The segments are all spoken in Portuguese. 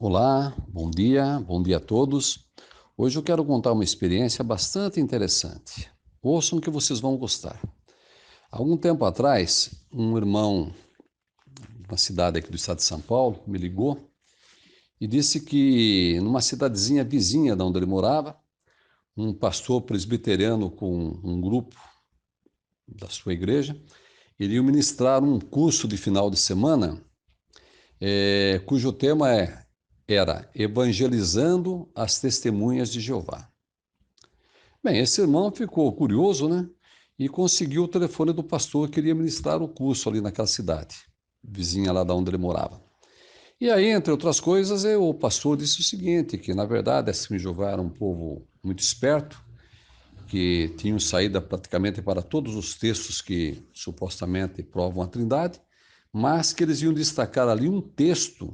Olá, bom dia a todos. Hoje eu quero contar uma experiência bastante interessante. Ouçam que vocês vão gostar. Há algum tempo atrás, um irmão de uma cidade aqui do estado de São Paulo me ligou e disse que numa cidadezinha vizinha de onde ele morava, um pastor presbiteriano com um grupo da sua igreja iriam ministrar um curso de final de semana, cujo tema era Evangelizando as Testemunhas de Jeová. Bem, esse irmão ficou curioso, né? E conseguiu o telefone do pastor que iria ministrar o curso ali naquela cidade, vizinha lá da onde ele morava. E aí, entre outras coisas, o pastor disse o seguinte, que na verdade a Testemunha de Jeová era um povo muito esperto, que tinham saída praticamente para todos os textos que supostamente provam a Trindade, mas que eles iam destacar ali um texto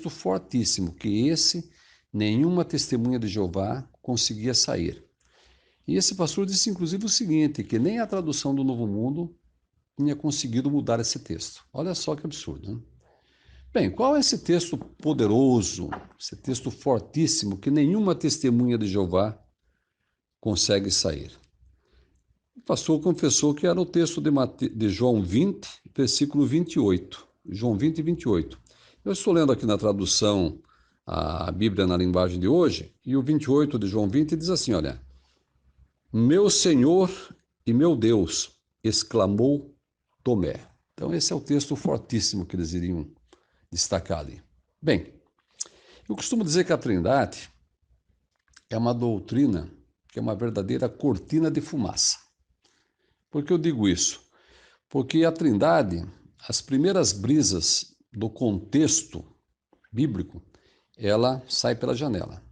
fortíssimo, que esse nenhuma testemunha de Jeová conseguia sair. E esse pastor disse, inclusive, o seguinte, que nem a tradução do Novo Mundo tinha conseguido mudar esse texto. Olha só que absurdo, né? Bem, qual é esse texto poderoso, esse texto fortíssimo, que nenhuma testemunha de Jeová consegue sair? O pastor confessou que era o texto de João 20, versículo 28. João 20, 28. Eu estou lendo aqui na tradução a Bíblia na linguagem de hoje, e o 28 de João 20 diz assim, olha, meu Senhor e meu Deus, exclamou Tomé. Então esse é o texto fortíssimo que eles iriam destacar ali. Bem, eu costumo dizer que a Trindade é uma doutrina que é uma verdadeira cortina de fumaça. Por que eu digo isso? Porque a Trindade, as primeiras brisas do contexto bíblico, ela sai pela janela.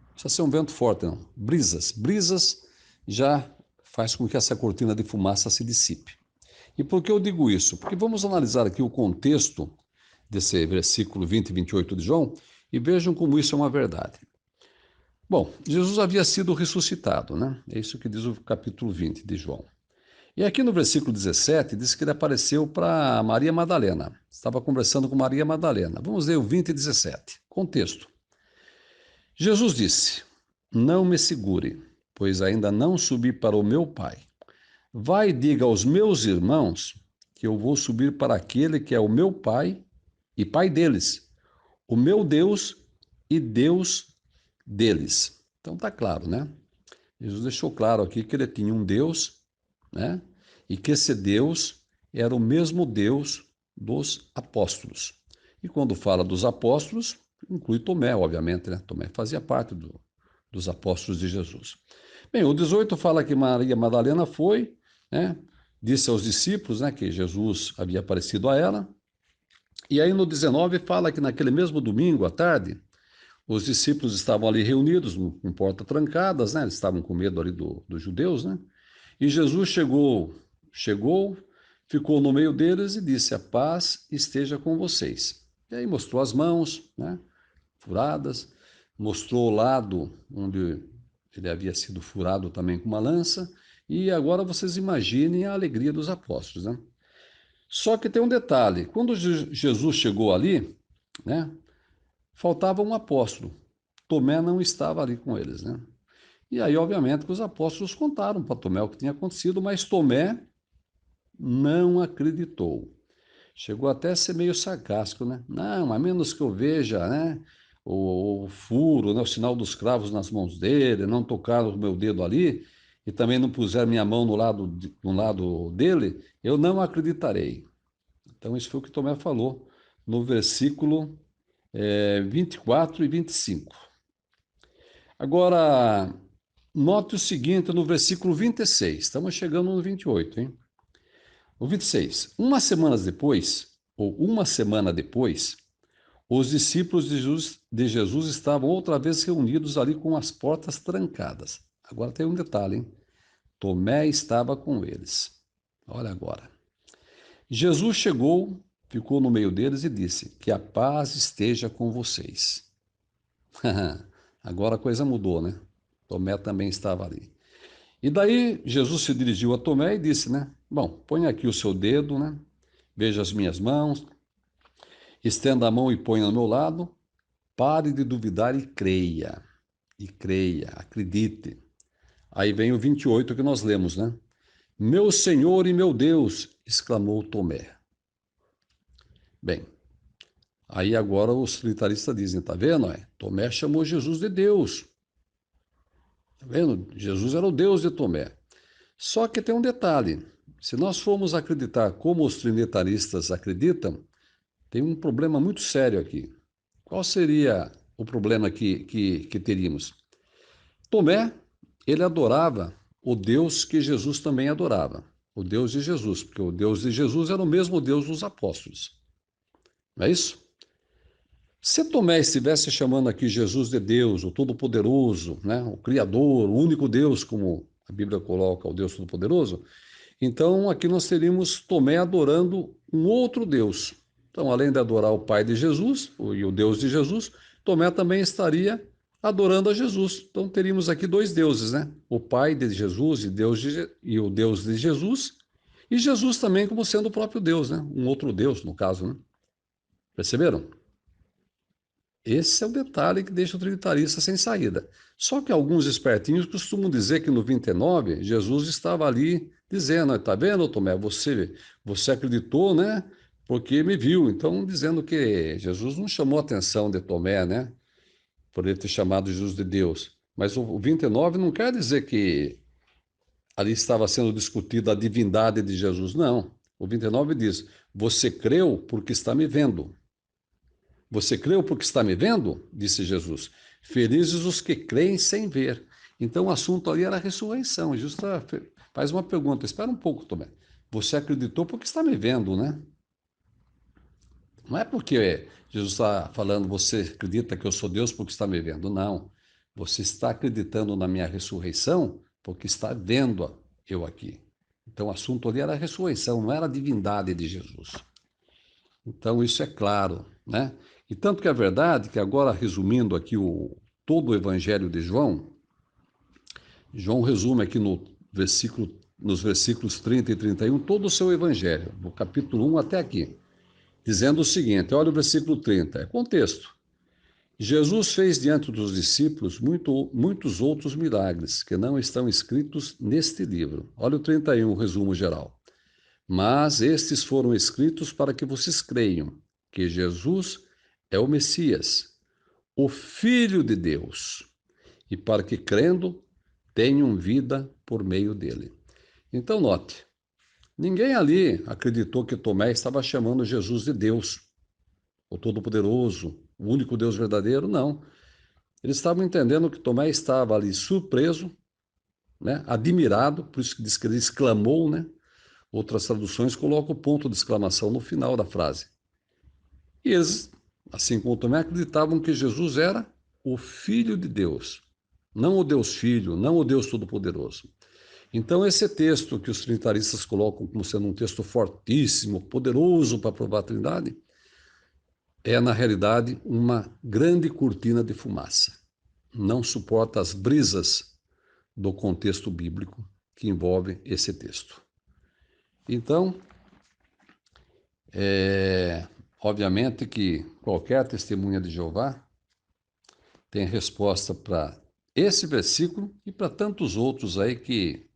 Não precisa ser um vento forte, não. Brisas já faz com que essa cortina de fumaça se dissipe. E por que eu digo isso? Porque vamos analisar aqui o contexto desse versículo 20 e 28 de João e vejam como isso é uma verdade. Bom, Jesus havia sido ressuscitado, né? É isso que diz o capítulo 20 de João. E aqui no versículo 17 diz que ele apareceu para Maria Madalena. Estava conversando com Maria Madalena. Vamos ler o 20 e 17. Contexto. Jesus disse, não me segure, pois ainda não subi para o meu Pai. Vai e diga aos meus irmãos que eu vou subir para aquele que é o meu Pai e Pai deles, o meu Deus e Deus deles. Então tá claro, né? Jesus deixou claro aqui que ele tinha um Deus, né? E que esse Deus era o mesmo Deus dos apóstolos. E quando fala dos apóstolos, inclui Tomé, obviamente, né? Tomé fazia parte dos apóstolos de Jesus. Bem, o 18 fala que Maria Madalena foi, né? Disse aos discípulos, né, que Jesus havia aparecido a ela. E aí no 19 fala que naquele mesmo domingo à tarde, os discípulos estavam ali reunidos, com portas trancadas, né? Eles estavam com medo ali dos judeus, né? E Jesus chegou, ficou no meio deles e disse: a paz esteja com vocês. E aí mostrou as mãos, né? Furadas, mostrou o lado onde ele havia sido furado também com uma lança. E agora vocês imaginem a alegria dos apóstolos, né? Só que tem um detalhe: quando Jesus chegou ali, né? Faltava um apóstolo. Tomé não estava ali com eles, né? E aí, obviamente, que os apóstolos contaram para Tomé o que tinha acontecido, mas Tomé não acreditou. Chegou até a ser meio sarcástico, né? Não, a menos que eu veja, né, o furo, né, o sinal dos cravos nas mãos dele, não tocar o meu dedo ali, e também não puser minha mão no lado dele, eu não acreditarei. Então, isso foi o que Tomé falou no versículo 24 e 25. Agora, note o seguinte no versículo 26. Estamos chegando no 28, hein? O 26. Uma semana depois, os discípulos de Jesus estavam outra vez reunidos ali com as portas trancadas. Agora tem um detalhe, hein? Tomé estava com eles. Olha agora. Jesus chegou, ficou no meio deles e disse: que a paz esteja com vocês. Agora a coisa mudou, né? Tomé também estava ali. E daí Jesus se dirigiu a Tomé e disse, né? Bom, põe aqui o seu dedo, né? Veja as minhas mãos. Estenda a mão e ponha ao meu lado. Pare de duvidar e creia. E creia, acredite. Aí vem o 28 que nós lemos, né? Meu Senhor e meu Deus, exclamou Tomé. Bem, aí agora os trinitaristas dizem, tá vendo? Tomé chamou Jesus de Deus. Tá vendo? Jesus era o Deus de Tomé. Só que tem um detalhe. Se nós formos acreditar como os trinitaristas acreditam, tem um problema muito sério aqui. Qual seria o problema que teríamos? Tomé, ele adorava o Deus que Jesus também adorava, o Deus de Jesus, porque o Deus de Jesus era o mesmo Deus dos apóstolos. Não é isso? Se Tomé estivesse chamando aqui Jesus de Deus, o Todo-Poderoso, né, o Criador, o único Deus, como a Bíblia coloca, o Deus Todo-Poderoso, então aqui nós teríamos Tomé adorando um outro Deus. Então, além de adorar o Pai de Jesus e o Deus de Jesus, Tomé também estaria adorando a Jesus. Então, teríamos aqui dois deuses, né? O Pai de Jesus e o Deus de Jesus, e Jesus também como sendo o próprio Deus, né? Um outro Deus, no caso, né? Perceberam? Esse é o detalhe que deixa o trinitarista sem saída. Só que alguns espertinhos costumam dizer que no 29, Jesus estava ali dizendo, está vendo, Tomé, você acreditou, né? Porque me viu. Então, dizendo que Jesus não chamou a atenção de Tomé, né? Por ele ter chamado Jesus de Deus. Mas o 29 não quer dizer que ali estava sendo discutida a divindade de Jesus, não. O 29 diz, você creu porque está me vendo. Você creu porque está me vendo? Disse Jesus. Felizes os que creem sem ver. Então o assunto ali era a ressurreição. Jesus faz uma pergunta. Espera um pouco, Tomé. Você acreditou porque está me vendo, né? Não é porque Jesus está falando, você acredita que eu sou Deus porque está me vendo. Não. Você está acreditando na minha ressurreição porque está vendo eu aqui. Então o assunto ali era a ressurreição, não era a divindade de Jesus. Então, isso é claro, né? E tanto que é verdade que agora, resumindo aqui todo o Evangelho de João, João resume aqui nos versículos 30 e 31 todo o seu Evangelho, do capítulo 1 até aqui, dizendo o seguinte, olha o versículo 30, é contexto. Jesus fez diante dos discípulos muitos outros milagres que não estão escritos neste livro. Olha o 31, o resumo geral. Mas estes foram escritos para que vocês creiam que Jesus é o Messias, o Filho de Deus, e para que, crendo, tenham vida por meio dele. Então, note, ninguém ali acreditou que Tomé estava chamando Jesus de Deus, o Todo-Poderoso, o único Deus verdadeiro, não. Eles estavam entendendo que Tomé estava ali surpreso, né, admirado, por isso que diz que ele exclamou, né? Outras traduções colocam o ponto de exclamação no final da frase. E eles, assim como Tomé, acreditavam que Jesus era o Filho de Deus, não o Deus Filho, não o Deus Todo-Poderoso. Então, esse texto que os trinitaristas colocam como sendo um texto fortíssimo, poderoso para provar a Trindade, é, na realidade, uma grande cortina de fumaça. Não suporta as brisas do contexto bíblico que envolve esse texto. Então, obviamente que qualquer testemunha de Jeová tem resposta para esse versículo e para tantos outros aí que,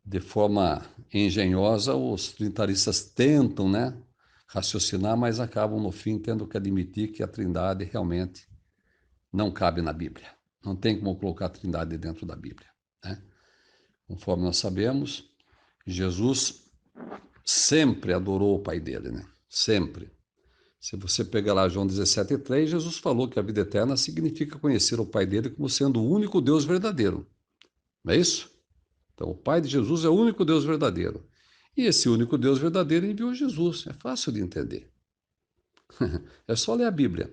de forma engenhosa, os trinitaristas tentam, né, raciocinar, mas acabam, no fim, tendo que admitir que a Trindade realmente não cabe na Bíblia. Não tem como colocar a Trindade dentro da Bíblia, né? Conforme nós sabemos, Jesus sempre adorou o Pai dele, né? Sempre. Se você pegar lá João 17,3, Jesus falou que a vida eterna significa conhecer o Pai dele como sendo o único Deus verdadeiro. Não é isso? Então, o Pai de Jesus é o único Deus verdadeiro. E esse único Deus verdadeiro enviou Jesus. É fácil de entender. É só ler a Bíblia.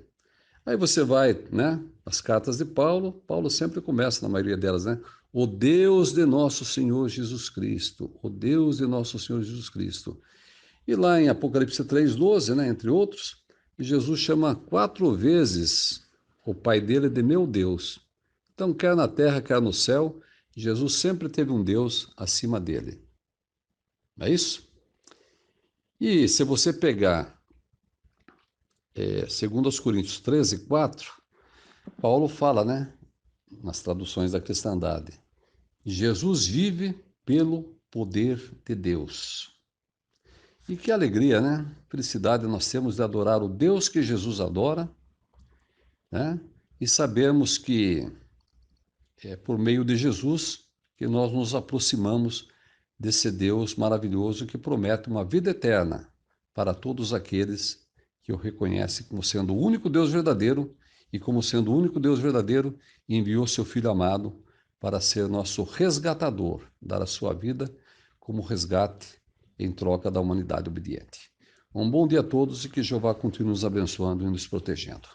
Aí você vai, né? As cartas de Paulo, Paulo sempre começa, na maioria delas, né? O Deus de nosso Senhor Jesus Cristo. O Deus de nosso Senhor Jesus Cristo. E lá em Apocalipse 3,12, né, entre outros, Jesus chama 4 vezes o Pai dele de meu Deus. Então, quer na terra, quer no céu, Jesus sempre teve um Deus acima dele. Não é isso? E se você pegar segundo aos Coríntios 13:4, Paulo fala, né, nas traduções da cristandade, Jesus vive pelo poder de Deus. E que alegria, né? Felicidade nós temos de adorar o Deus que Jesus adora, né? E sabemos que é por meio de Jesus que nós nos aproximamos desse Deus maravilhoso que promete uma vida eterna para todos aqueles que o reconhecem como sendo o único Deus verdadeiro e como sendo o único Deus verdadeiro enviou seu Filho amado para ser nosso resgatador, dar a sua vida como resgate em troca da humanidade obediente. Um bom dia a todos e que Jeová continue nos abençoando e nos protegendo.